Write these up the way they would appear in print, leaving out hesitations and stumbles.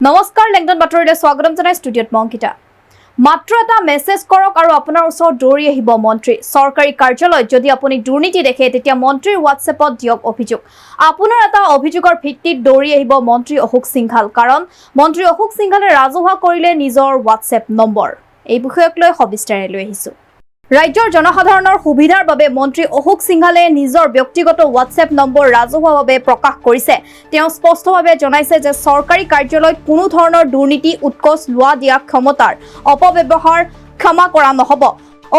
নমস্কাৰ লেংডন বাতৰিলৈ স্বাগতম জনাই ষ্টুডিঅ'ত মংকিতা। মাত্ৰ এটা মেছেজ কৰক আৰু আপোনাৰ ওচৰত দৌৰি আহিব মন্ত্ৰী। চৰকাৰী কাৰ্যালয়ত যদি আপুনি দুৰ্নীতি দেখে তেতিয়া মন্ত্ৰীৰ হোৱাটছএপত দিয়ক অভিযোগ। আপোনাৰ এটা অভিযোগৰ ভিত্তিত দৌৰি আহিব মন্ত্ৰী অশোক সিংঘাল, কাৰণ মন্ত্ৰী অশোক সিংঘালে ৰাজহুৱা কৰিলে নিজৰ হোৱাটছএপ নম্বৰ। এই বিষয়ক লৈ সবিস্তাৰে লৈ আহিছো। ৰাজ্যৰ জনসাধাৰণৰ সুবিধাৰ বাবে মন্ত্ৰী অশোক সিংঘালে নিজৰ ব্যক্তিগত হোৱাটছএপ নম্বৰ ৰাজহুৱাভাৱে প্ৰকাশ কৰিছে। তেওঁ স্পষ্টভাৱে জনাইছে যে চৰকাৰী কাৰ্যালয়ত কোনো ধৰণৰ দুৰ্নীতি, উৎকোচ, লোৱা দিয়া ক্ষমতাৰ অপব্যৱহাৰ ক্ষমা কৰা নহ'ব।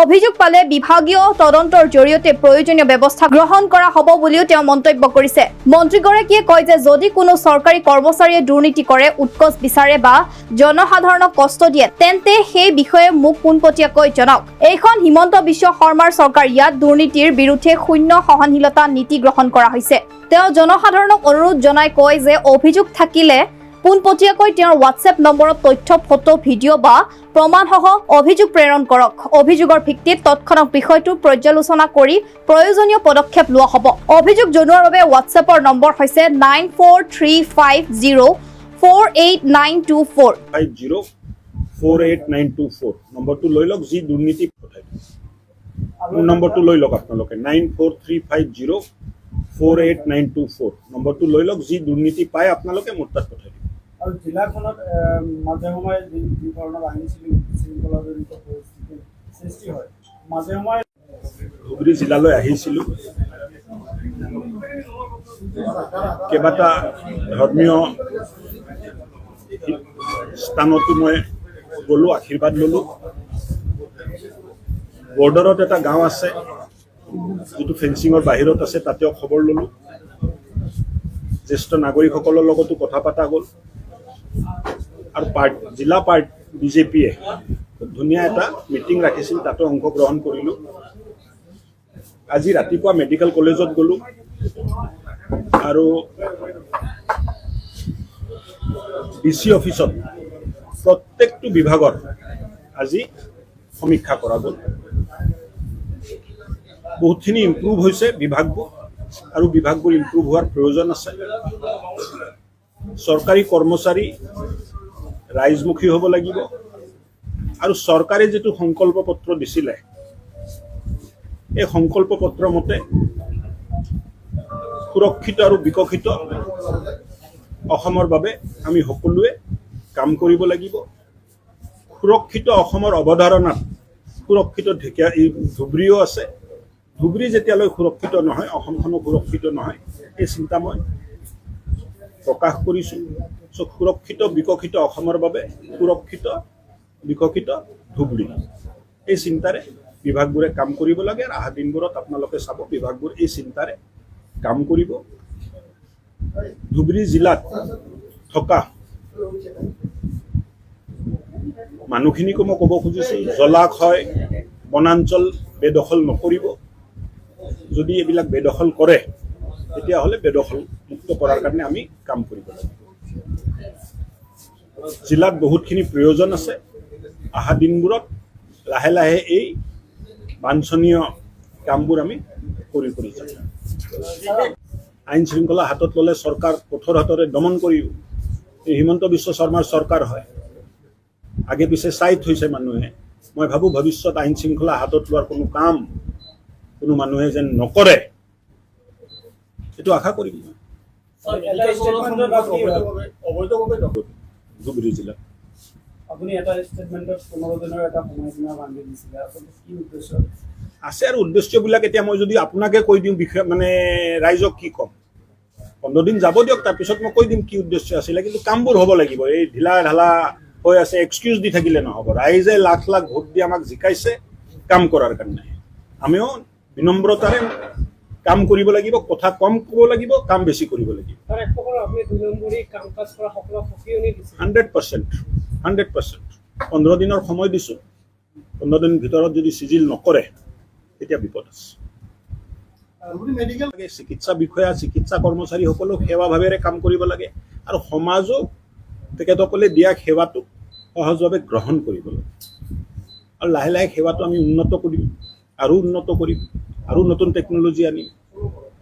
অভিযোগ পালে বিভাগীয় তদন্তৰ জৰিয়তে প্ৰয়োজনীয় ব্যৱস্থা গ্ৰহণ কৰা হ'ব বুলিও তেওঁ মন্তব্য কৰিছে। মন্ত্ৰীগৰাকীয়ে কয় যে যদি কোনো চৰকাৰী কৰ্মচাৰীয়ে দুৰ্নীতি কৰে, উৎকোচ বিচাৰে বা জনসাধাৰণক কষ্ট দিয়ে, তেন্তে সেই বিষয়ে মোক পোনপটীয়াকৈ জনাওক। এইখন হিমন্ত বিশ্ব শৰ্মাৰ চৰকাৰ, ইয়াত দুৰ্নীতিৰ বিৰুদ্ধে শূন্য সহনশীলতা নীতি গ্ৰহণ কৰা হৈছে। তেওঁ জনসাধাৰণক অনুৰোধ জনাই কয় যে অভিযোগ থাকিলে পোনপটীয়াকৈ তেওঁৰ হোৱাটছএপ নম্বৰত তথ্য, ফটো, ভিডিঅ' বা প্ৰমাণসহ অভিযোগ প্ৰেৰণ কৰক। অভিযোগৰ ভিত্তিত তৎক্ষণাত বিষয়টো পৰ্যালোচনা কৰি প্ৰয়োজনীয় পদক্ষেপ লোৱা হ'ব। অভিযোগ জনোৱাৰ বাবে হোৱাটছএপৰ নম্বৰ হৈছে 9435048924 504894 নম্বৰটো লৈ লওক। যি দুৰ্নীতি পঠাই মোৰ নম্বৰটো লৈ লওক আপোনালোকে 9435048924 নম্বৰটো লৈ লওক। যি দুৰ্নীতি পায় আপোনালোকে মোৰ তাত পঠাই দিব। আৰু জিলাখনত মাজে সময়ে যি ধৰণৰ আইন শৃংখলা জড়িত পৰিস্থিতিৰ সৃষ্টি হয়, মাজে সময়ে ধুবুৰী জিলালৈ আহিছিলোঁ। কেইবাটা ধৰ্মীয় স্থানতো মই গ'লোঁ, আশীৰ্বাদ ল'লোঁ। বৰ্ডাৰত এটা গাঁও আছে যিটো ফেঞ্চিঙৰ বাহিৰত আছে, তাতেও খবৰ ল'লোঁ। জ্যেষ্ঠ নাগৰিকসকলৰ লগতো কথা পতা গ'ল। আৰু জিলা বিজেপিয়ে ধুনীয়া এটা মিটিং ৰাখিছিল, তাতো অংশগ্ৰহণ কৰিলোঁ। আজি ৰাতিপুৱা মেডিকেল কলেজত গ'লোঁ আৰু DC অফিচত প্ৰত্যেকটো বিভাগৰ আজি সমীক্ষা কৰা গ'ল। বহুতখিনি ইম্প্ৰুভ হৈছে বিভাগবোৰ, আৰু বিভাগবোৰ ইম্প্ৰুভ হোৱাৰ প্ৰয়োজন আছে। চৰকাৰী কৰ্মচাৰী ৰাইজমুখী হ'ব লাগিব, আৰু চৰকাৰে যিটো সংকল্প পত্ৰ দিছিলে, এই সংকল্প পত্ৰ মতে সুৰক্ষিত আৰু বিকশিত অসমৰ বাবে আমি সকলোৱে কাম কৰিব লাগিব। সুৰক্ষিত অসমৰ অৱধাৰণাত সুৰক্ষিত ধুবুৰীও আছে। ধুবুৰী যেতিয়ালৈ সুৰক্ষিত নহয়, অসমখনো সুৰক্ষিত নহয়, এই চিন্তা মই প্ৰকাশ কৰিছোঁ। সুৰক্ষিত বিকশিত অসমৰ বাবে সুৰক্ষিত বিকশিত ধুবুৰী, এই চিন্তাৰে বিভাগবোৰে কাম কৰিব লাগে। আৰু অহা দিনবোৰত আপোনালোকে চাব, বিভাগবোৰ এই চিন্তাৰে কাম কৰিব। ধুবুৰী জিলাত থকা মানুহখিনিকো মই ক'ব খুজিছোঁ, জলাশয়, বনাঞ্চল বেদখল নকৰিব। যদি এইবিলাক বেদখল কৰে, তেতিয়াহ'লে বেদখল মুক্ত কৰাৰ কাৰণে আমি কাম কৰিব লাগিব। জিলাত বহুতখিনি প্ৰয়োজন আছে। অহা দিনবোৰত লাহে লাহে এই বাঞ্ছনীয় কামবোৰ আমি কৰি যাম। আইন শৃংখলা হাতত ল'লে চৰকাৰ কঠোৰ হাতৰে দমন কৰিব। এই হিমন্ত বিশ্ব শৰ্মাৰ চৰকাৰ হয়, আগে পিছে চাই থৈছে মানুহে। মই ভাবোঁ ভৱিষ্যত আইন শৃংখলা হাতত লোৱাৰ কোনো কাম কোনো মানুহে যেন নকৰে, এইটো আশা কৰিম। ধুবুৰী জিলাত আপুনি এটা ষ্টেটমেণ্টত 15 দিনৰ এটা সময়সীমা বান্ধি দিছিলে, আচলতে কি উদ্দেশ্য আছে? আৰু উদ্দেশ্যবিলাক এতিয়া মই যদি আপোনাকে কৈ দিওঁ, বিষয় মানে ৰাইজক কি ক'ম? 15 দিন যাব দিয়ক, তাৰপিছত মই কৈ দিম কি উদ্দেশ্য আছিলে। কিন্তু কামবোৰ হ'ব লাগিব। এই ঢিলা ঢালা হৈ আছে, এক্সকিউজ দি থাকিলে নহ'ব। ৰাইজে লাখ লাখ ভোট দি আমাক জিকাইছে কাম কৰাৰ কাৰণে। আমিও বিনম্ৰতাৰে কাম কৰিব লাগিব, কথা কম ক'ব লাগিব, কাম বেছি কৰিব লাগিব। 100%। 15 দিনৰ সময় দিছোঁ। 15 দিনৰ ভিতৰত যদি চিজিল নকৰে, তেতিয়া বিপদ আছে। চিকিৎসা বিষয়া, চিকিৎসা কৰ্মচাৰীসকলেও সেৱাভাৱেৰে কাম কৰিব লাগে, আৰু সমাজক তেখেতসকলে দিয়া সেৱাটো সহজভাৱে গ্ৰহণ কৰিব লাগে। আৰু লাহে লাহে সেৱাটো আমি উন্নত কৰিম, আৰু উন্নত কৰিম, আৰু নতুন টেকন'লজি আনিম,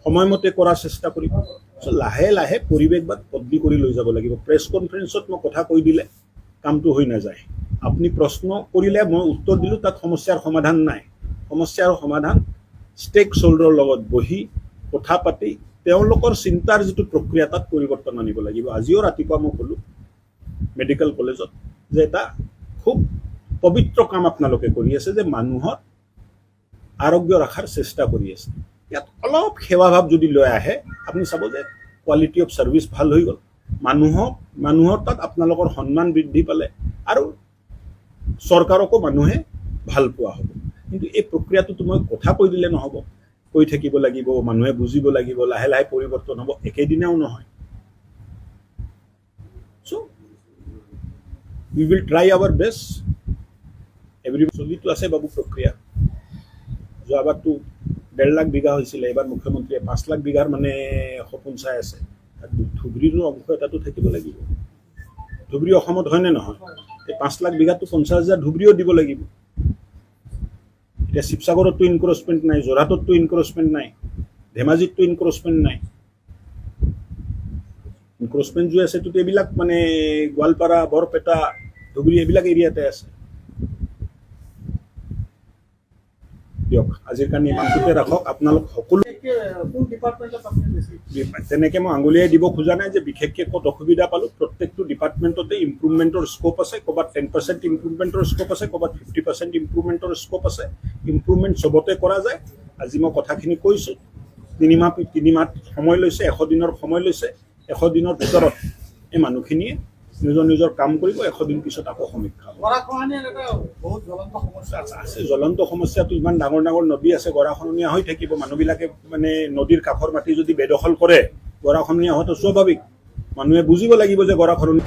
সময়মতে কৰাৰ চেষ্টা কৰিম। চ' লাহে লাহে পৰিৱেশবাদ বদলি কৰি লৈ যাব লাগিব। প্ৰেছ কনফাৰেন্সত মই কথা কৈ দিলে কামটো হৈ নাযায়। আপুনি প্ৰশ্ন কৰিলে মই উত্তৰ দিলোঁ, তাত সমস্যাৰ সমাধান নাই। সমস্যাৰ সমাধান ষ্টেক হোল্ডাৰৰ লগত বহি কথা পাতি তেওঁলোকৰ চিন্তাৰ যিটো প্ৰক্ৰিয়া তাত পৰিৱৰ্তন আনিব লাগিব। আজিও ৰাতিপুৱা মই ক'লোঁ মেডিকেল কলেজত যে এটা খুব পবিত্ৰ কাম আপোনালোকে কৰি আছে, যে মানুহৰ আৰোগ্য ৰখাৰ চেষ্টা কৰি আছে। ইয়াত অলপ সেৱাভাৱ যদি লৈ আহে আপুনি চাব যে কোৱালিটি অফ ছাৰ্ভিচ ভাল হৈ গ'ল। মানুহৰ তাত আপোনালোকৰ সন্মান বৃদ্ধি পালে আৰু চৰকাৰকো মানুহে ভাল পোৱা হ'ব। কিন্তু এই প্ৰক্ৰিয়াটোতো মই কথা কৈ দিলে নহ'ব, কৈ থাকিব লাগিব, মানুহে বুজিব লাগিব, লাহে লাহে পৰিৱৰ্তন হ'ব, একেদিনাও নহয়। চ' উই উইল ট্ৰাই আৱাৰ বেষ্ট। চলিটো আছে বাবু প্ৰক্ৰিয়া। যোৱাবাৰতো 1.5 লাখ বিঘা হৈছিলে, এইবাৰ মুখ্যমন্ত্ৰীয়ে 5 লাখ বিঘাৰ মানে সপোন চাই আছে। ধুবুৰীৰো অংশ এটাতো থাকিব লাগিব। ধুবুৰী অসমত হয়নে নহয়? এই 5 লাখ বিঘাটো 50,000 ধুবুৰীও দিব লাগিব। এতিয়া শিৱসাগৰতো ইনক্ৰচমেণ্ট নাই, যোৰহাটতো ইনক্ৰচমেণ্ট নাই, ধেমাজিততো ইনক্ৰচমেণ্ট নাই। ইনক্ৰচমেণ্ট যে আছে তো এইবিলাক মানে গোৱালপাৰা, বৰপেটা, ধুবুৰী এইবিলাক এৰিয়াতে আছে। দিয়ক, আজিৰ কাৰণে ইমানটোতে ৰাখক। আপোনালোক সকলো কোন ডিপাৰ্টমেণ্টত আপুনি বেছি তেনেকৈ মই আঙুলিয়াই দিব খোজা নাই যে বিশেষকৈ ক'ত অসুবিধা পালোঁ। প্ৰত্যেকটো ডিপাৰ্টমেণ্টতে ইম্প্ৰুভমেণ্টৰ স্ক'প আছে। ক'ৰবাত 10% ইম্প্ৰুভমেণ্টৰ স্ক'প আছে, ক'ৰবাত 50% ইম্প্ৰুভমেণ্টৰ স্ক'প আছে। ইম্প্ৰুভমেণ্ট চবতে কৰা যায়। আজি মই কথাখিনি কৈছোঁ। 3 মাহ সময় লৈছে, 100 দিনৰ সময় লৈছে। 100 দিনৰ ভিতৰত এই মানুহখিনিয়ে নিজৰ কাম কৰিব। 100 দিন পিছত আকৌ সমীক্ষা হ'ব। গৰাখহনীয়াৰ এটা বহুত জ্বলন্ত সমস্যা আছে। জ্বলন্ত সমস্যাটো ইমান ডাঙৰ ডাঙৰ নদী আছে, গৰাখহনীয়া হৈ থাকিব। মানুহবিলাকে মানে নদীৰ কাষৰ মাটি যদি বেদখল কৰে, গৰাখহনীয়া হোৱাটো স্বাভাৱিক। মানুহে বুজিব লাগিব যে গৰাখহনীয়া